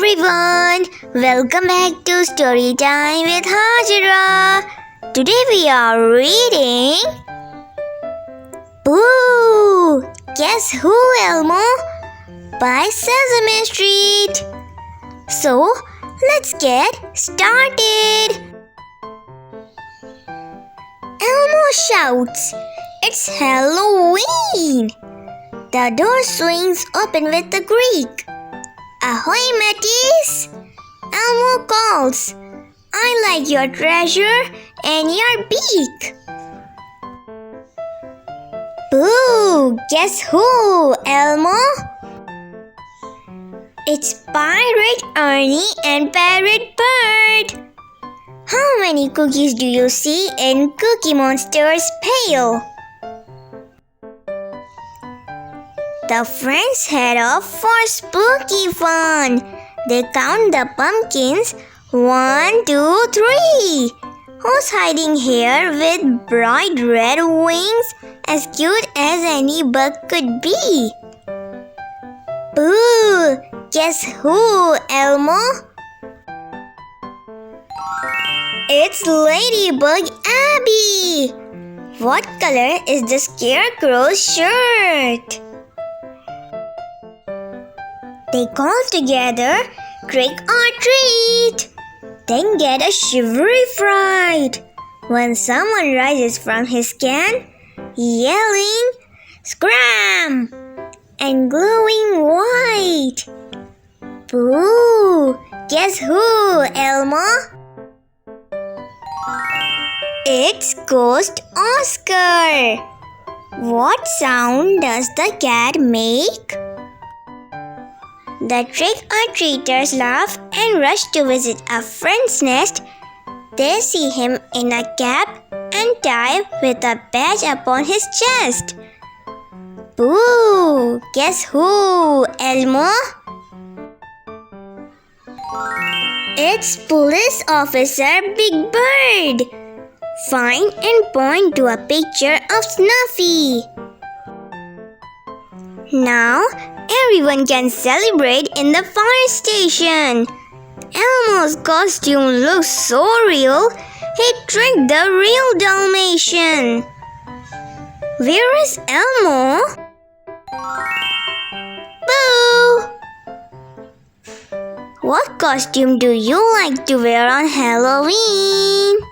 everyone, welcome back to Story Time with Hajira. Today we are reading Boo! Guess Who, Elmo? By Sesame Street. So, let's get started. Elmo shouts, "It's Halloween!" The door swings open with a creak. "Ahoy, mateys!" Elmo calls. "I like your treasure and your beak." Boo! Guess who, Elmo? It's Pirate Ernie and Parrot Bird. How many cookies do you see in Cookie Monster's pail? The friends head off for spooky fun. They count the pumpkins. 1, 2, 3. Who's hiding here with bright red wings as cute as any bug could be? Boo! Guess who, Elmo? It's Ladybug Abby. What color is the scarecrow's shirt? They call together, "Trick or treat!" Then get a shivery fright when someone rises from his can, yelling, "Scram!" and glowing white. Boo! Guess who, Elmo? It's Ghost Oscar. What sound does the cat make? The trick-or-treaters laugh and rush to visit a friend's nest. They see him in a cap and tie with a badge upon his chest. Boo! Guess who, Elmo? It's Police Officer Big Bird. Find and point to a picture of Snuffy. Now, everyone can celebrate in the fire station. Elmo's costume looks so real, he tricked the real Dalmatian. Where is Elmo? Boo! What costume do you like to wear on Halloween?